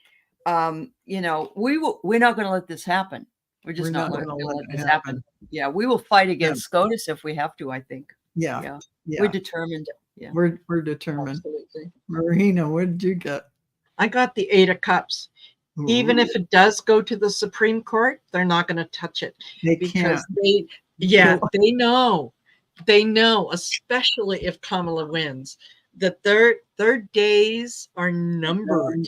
you know, we're not going to let this happen. We're just not going to let this happen. Yeah, we will fight against SCOTUS if we have to, I think. Yeah. We're determined. Yeah. We're determined. Absolutely. Marina, what did you get? I got the 8 of Cups. Even if it does go to the Supreme Court, they're not going to touch it. They because can't. they know, especially if Kamala wins, that their days are numbered.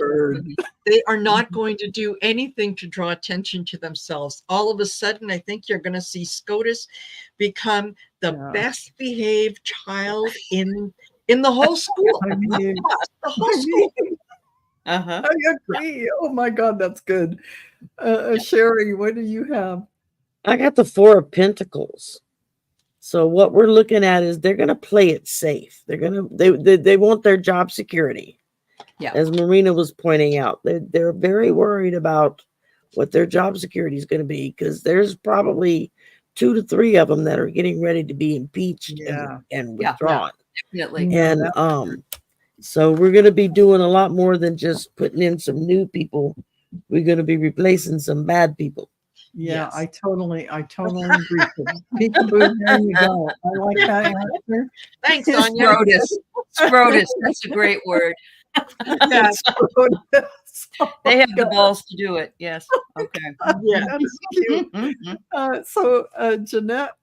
They are not going to do anything to draw attention to themselves. All of a sudden, I think you're going to see SCOTUS become the best behaved child in the whole school. I mean, The whole school. I agree. Oh my God, that's good. Shari, what do you have? I got the 4 of Pentacles. So what we're looking at is they're going to play it safe. They want their job security. Yeah. As Marina was pointing out, they're very worried about what their job security is going to be, because there's probably 2 to 3 of them that are getting ready to be impeached and withdrawn. Definitely. And so we're going to be doing a lot more than just putting in some new people. We're going to be replacing some bad people. Yeah, yes. I totally agree. Peekaboo, there you go. I like that answer. Thanks, Sonia. Scrotus. That's a great word. Yes. They have the balls to do it. Yes. Okay. Yeah, that's cute. So Jeanette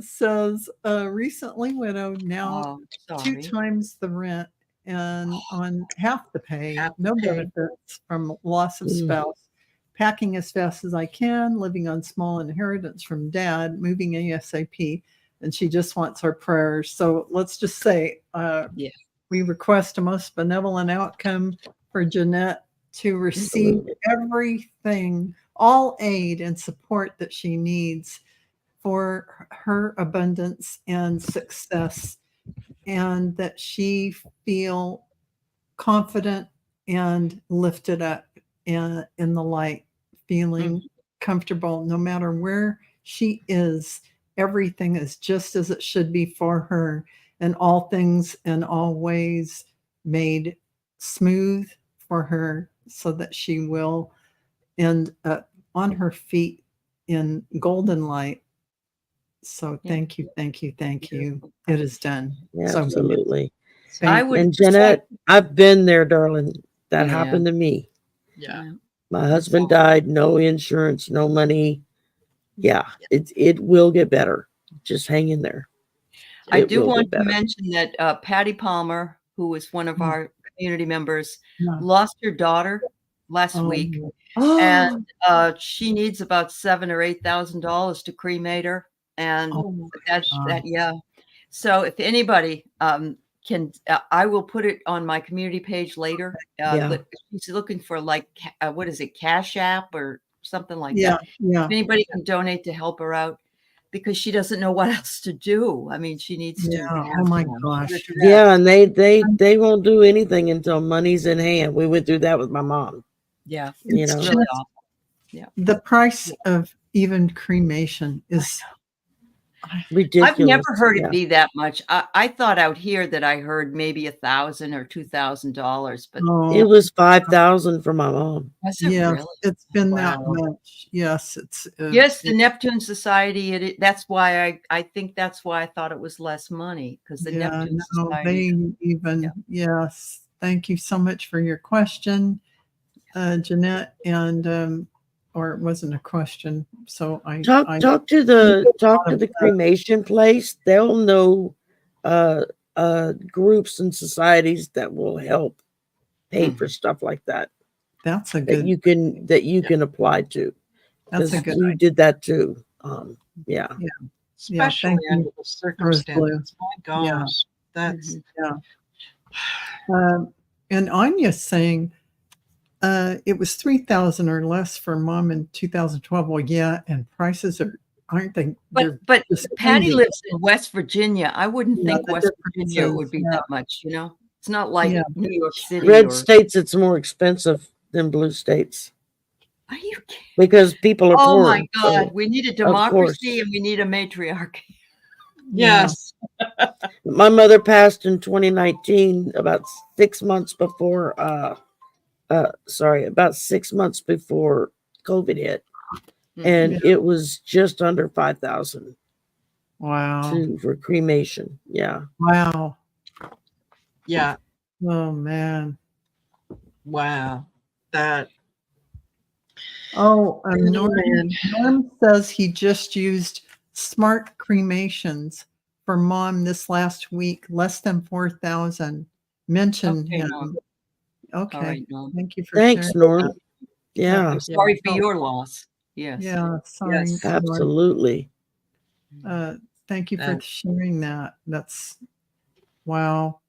says, recently widowed, now 2 times the rent and on half the pay, no benefits from loss of spouse. Packing as fast as I can, living on small inheritance from dad, moving ASAP, and she just wants our prayers. So let's just say, we request a most benevolent outcome for Jeanette to receive Absolutely. everything, all aid and support that she needs for her abundance and success, and that she feel confident and lifted up in the light, feeling comfortable no matter where she is. Everything is just as it should be for her, and all things and all ways made smooth for her, so that she will end up on her feet in golden light. So thank you, thank you, thank you. It is done. Yeah, So absolutely. I would And Jeanette, I've been there, darling. That Yeah. happened to me. Yeah. My husband died, no insurance, no money. Yeah, it will get better. Just hang in there. I It do will want get to better. mention that Patty Palmer, who was one of our community members, Yeah. lost her daughter last week, Oh. and she needs about $7,000 or $8,000 to cremate her, and that's that. Yeah. So if anybody can, I will put it on my community page later. She's looking for like what is it, Cash App or something like that. Yeah. If anybody can donate to help her out, because she doesn't know what else to do. I mean, she needs to. Oh my gosh. Yeah, and they won't do anything until money's in hand. We went through that with my mom. Yeah, You It's know, really awful. Yeah. The price of even cremation is ridiculous. I've never heard it be that much. I thought out here that I heard maybe $1,000 or $2,000, but it was 5,000 for my mom. Yeah, really? it's been that much. Yes, it's yes, the Neptune Society. That's why I think that's why I thought it was less money, because the Neptune Society. Yes. Thank you so much for your question, Jeanette, and or it wasn't a question. So I talk to the cremation place. They'll know groups and societies that will help pay for stuff like that. That's a good that you can apply to. That's a good we did that too. Yeah. Especially under the circumstances. My gosh, that's and Anya's saying it was 3,000 or less for mom in 2012. Well, yeah, and prices aren't they? But Patty lives in West Virginia. I wouldn't think West Virginia would be that much. You know, it's not like New York City. Red states, it's more expensive than blue states. Are you kidding? Because people are poor. Oh my God, we need a democracy and we need a matriarchy. Yes. My mother passed in 2019, about 6 months before about 6 months before COVID hit. And it was just under 5,000. Wow. For cremation. Yeah. Wow. Yeah. Oh man. Wow. That. Oh, Norm says he just used smart cremations for mom this last week, less than 4,000. Mention him. Norm. Okay. Right, Norm. Thank you for Thanks, sharing. Norm. Yeah. Sorry for your loss. Yes. Yeah. Sorry. Yes. Absolutely. Thank you for sharing that. That's wow.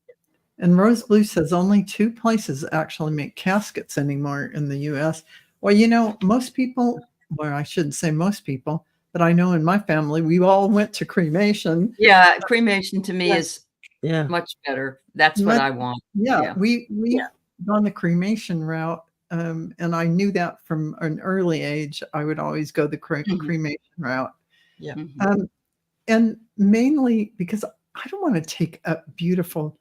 And Rose Blue says only 2 places actually make caskets anymore in the U.S. Well, you know, most people, well, I shouldn't say most people, but I know in my family, we all went to cremation. Yeah, cremation to me is much better. That's what I want. Yeah, we've gone the cremation route. And I knew that from an early age. I would always go the cremation route. Yeah. And mainly because I don't want to take up beautiful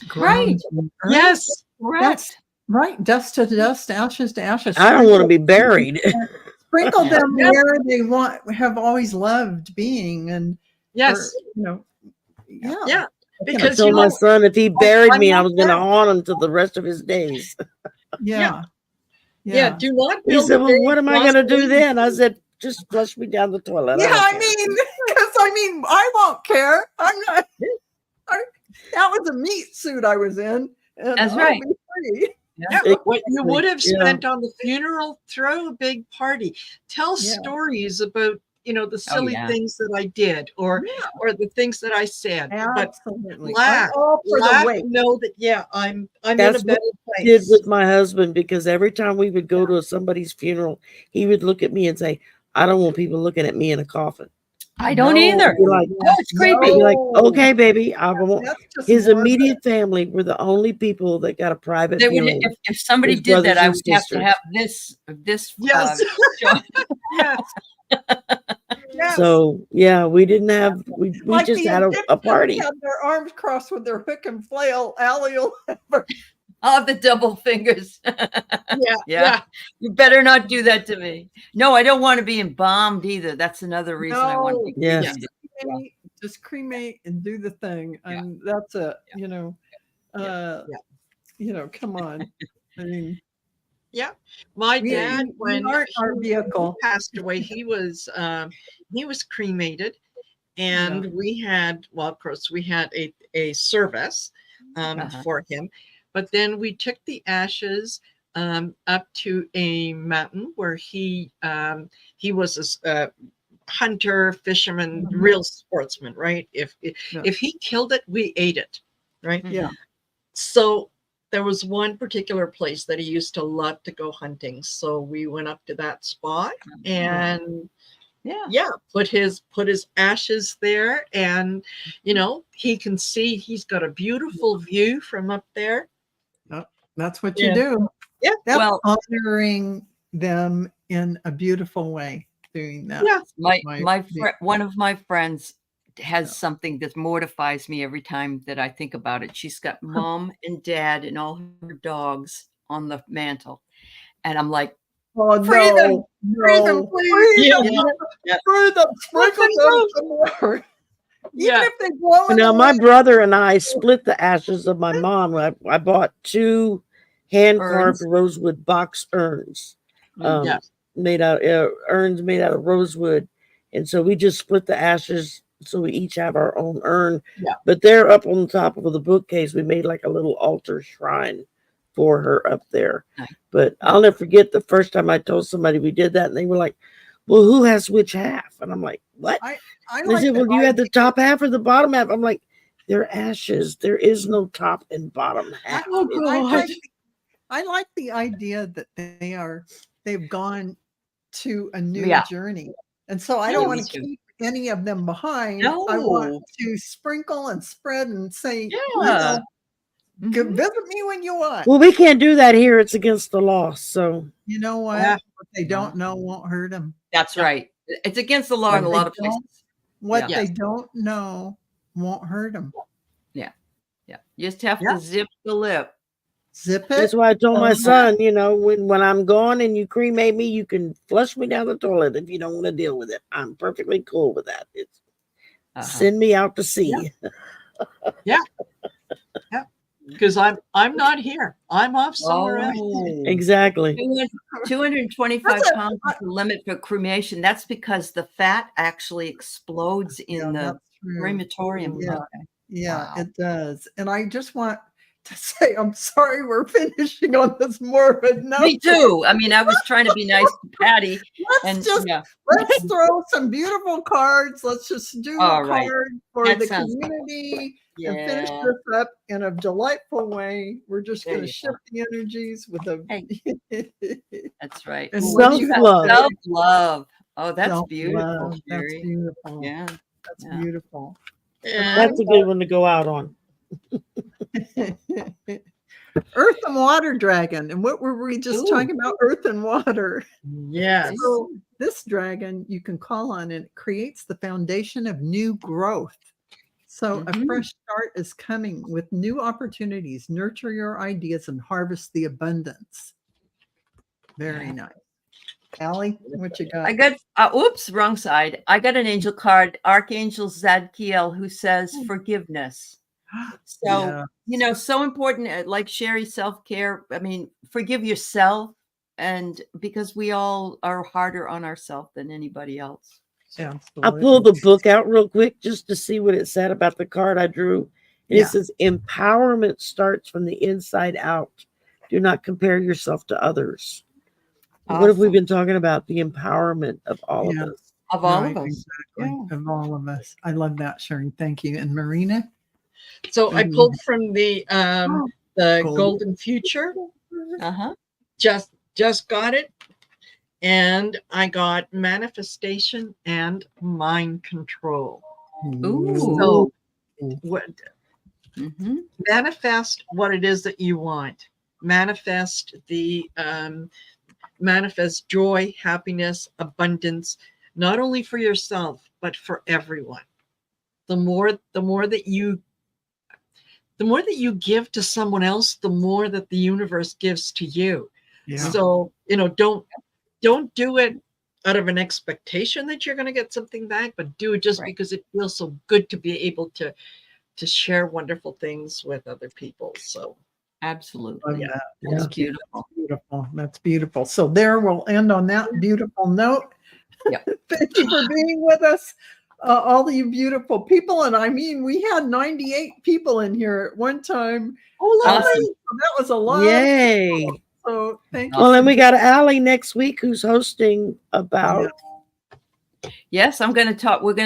ground. Yes. That's right. Dust to dust, ashes to ashes. I don't want to be buried. Sprinkle them where they have always loved being. And yes. Yeah. Because I told my son if he buried me, I was going to haunt him till the rest of his days. Yeah. Do not. He said, "Well, what am I going to do then?" I said, "Just flush me down the toilet." Yeah, I mean, I won't care. I'm not. That was a meat suit I was in. And that's right. What you would have spent on the funeral, throw a big party. Tell stories about the silly yeah. things that I did, or the things that I said. But Absolutely. laugh, I'm all for the laugh, wait. know that I'm in That's a what better I did place. with my husband, because every time we would go to somebody's funeral, he would look at me and say, I don't want people looking at me in a coffin. I don't either. I'd be like, Oh, it's creepy. I'd be like, No. okay, baby. I won't. That's just His morbid. immediate family were the only people that got a private They would, viewing. if somebody his did that, brothers I and would have to sisters. have this Yes. show. Yes. Yes. So yeah, we didn't have. We Like just the had a Egyptians party. had their arms crossed with their hook and flail. Aley will I'll have the double fingers. Yeah. You better not do that to me. No, I don't want to be embalmed either. That's another reason I want to be Yes. cremated. just cremate and do the thing, and that's it. Come on. I mean, My we- dad, we when aren't our he vehicle. passed away, he was cremated, and we had, well, of course, we had a service for him, but then we took the ashes up to a mountain where he was a hunter, fisherman, real sportsman, right? If he killed it, we ate it, right? Yeah. So there was one particular place that he used to love to go hunting. So we went up to that spot and put his ashes there, and he can see, he's got a beautiful view from up there. That's what you do. Yeah. That's Well, honoring them in a beautiful way, doing that. Yeah. One of my friends has something that mortifies me every time that I think about it. She's got mom and dad and all her dogs on the mantle, and I'm like, Oh, free them, no, them, please. free them, Yeah. free them, sprinkle them some more. Even if they blow in Now the my wind. brother and I split the ashes of my mom. I bought 2 hand-carved Urns. rosewood box urns, Yes. made out urns made out of rosewood, and so we just split the ashes. So we each have our own urn. Yeah. But they're up on top of the bookcase. We made like a little altar shrine for her up there. Nice. But I'll never forget the first time I told somebody we did that, and they were like, well, who has which half? And I'm like, what? I They said, well, you had the top half or the bottom half? I'm like, they're ashes. There is no top and bottom half. I like the idea that they've gone to a new journey. And so I don't want to keep any of them behind. No. I want to sprinkle and spread and say, Yeah. visit me when you want. Well, we can't do that here. It's against the law. So You know what? Yeah. What they don't know won't hurt them. That's right. It's against the law in a lot of places. What Yeah. they don't know won't hurt them. Yeah. You just have to zip the lip. Zip it. that's why I told my son, when I'm gone and you cremate me, you can flush me down the toilet if you don't want to deal with it. I'm perfectly cool with that. It's send me out to sea. Because I'm not here. I'm off somewhere else. Exactly. 225 pounds is the limit for cremation. That's because the fat actually explodes in the that's true. crematorium. Yeah. Okay. Yeah, Wow. it does. And I just want to say, I'm sorry we're finishing on this morbid note. Me too. I mean, I was trying to be nice to Patty. Let's throw some beautiful cards. Let's just do a card for That the sounds community and finish this up in a delightful way. We're just going to shift the energies with a. That's right. And self-love. Self-love. Oh, that's Self-love. beautiful. That's Shari. beautiful. Yeah. That's beautiful. That's a good one to go out on. Earth and water dragon. And what were we just talking about? Earth and water. Yes. So this dragon you can call on, and it creates the foundation of new growth. So a fresh start is coming with new opportunities. Nurture your ideas and harvest the abundance. Very nice. Aley, what you got? I got, wrong side. I got an angel card, Archangel Zadkiel, who says forgiveness. So, so important, like Shari, self-care. I mean, forgive yourself, and because we all are harder on ourselves than anybody else. Absolutely. I pulled the book out real quick just to see what it said about the card I drew. And it says, empowerment starts from the inside out. Do not compare yourself to others. What have we been talking about? The empowerment of all of us. Of all Right, of us. exactly. Yeah. Of all of us. I love that, Shari. Thank you. And Marina? So I pulled from the Golden. Golden Future. Uh-huh. Just got it. And I got manifestation and mind control. Ooh. So what Mm-hmm. manifest what it is that you want. Manifest manifest joy, happiness, abundance, not only for yourself, but for everyone. The more that you give to someone else, the more that the universe gives to you. Yeah. So, don't do it out of an expectation that you're going to get something back, but do it just because it feels so good to be able to share wonderful things with other people. So Absolutely. Love that. That's Thank you. beautiful. That's beautiful. That's beautiful. So there we'll end on that beautiful note. Yep. Thank you for being with us, all of you beautiful people. And I mean, we had 98 people in here at one time. oh, lovely. Awesome. So that was a lot. Yay. So thank you. Well, then we got Aley next week who's hosting about. Yes, we're going to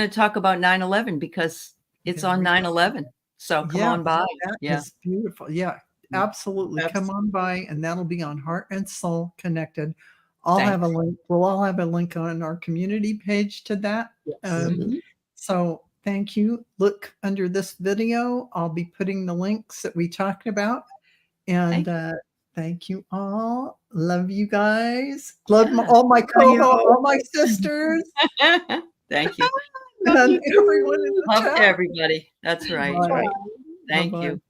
talk about 9/11 because it's on 9/11. So come on by. That Yeah. is beautiful. Yeah, absolutely. Come on by, and that'll be on Heart and Soul Connected. I'll have a link. We'll all have a link on our community page to that. So thank you. Look under this video. I'll be putting the links that we talked about. And thank you all. Love you guys. Love all my co-hosts, all my sisters. Thank you. And everyone in the Love chat. everybody. That's right. Bye. Thank Bye-bye. you.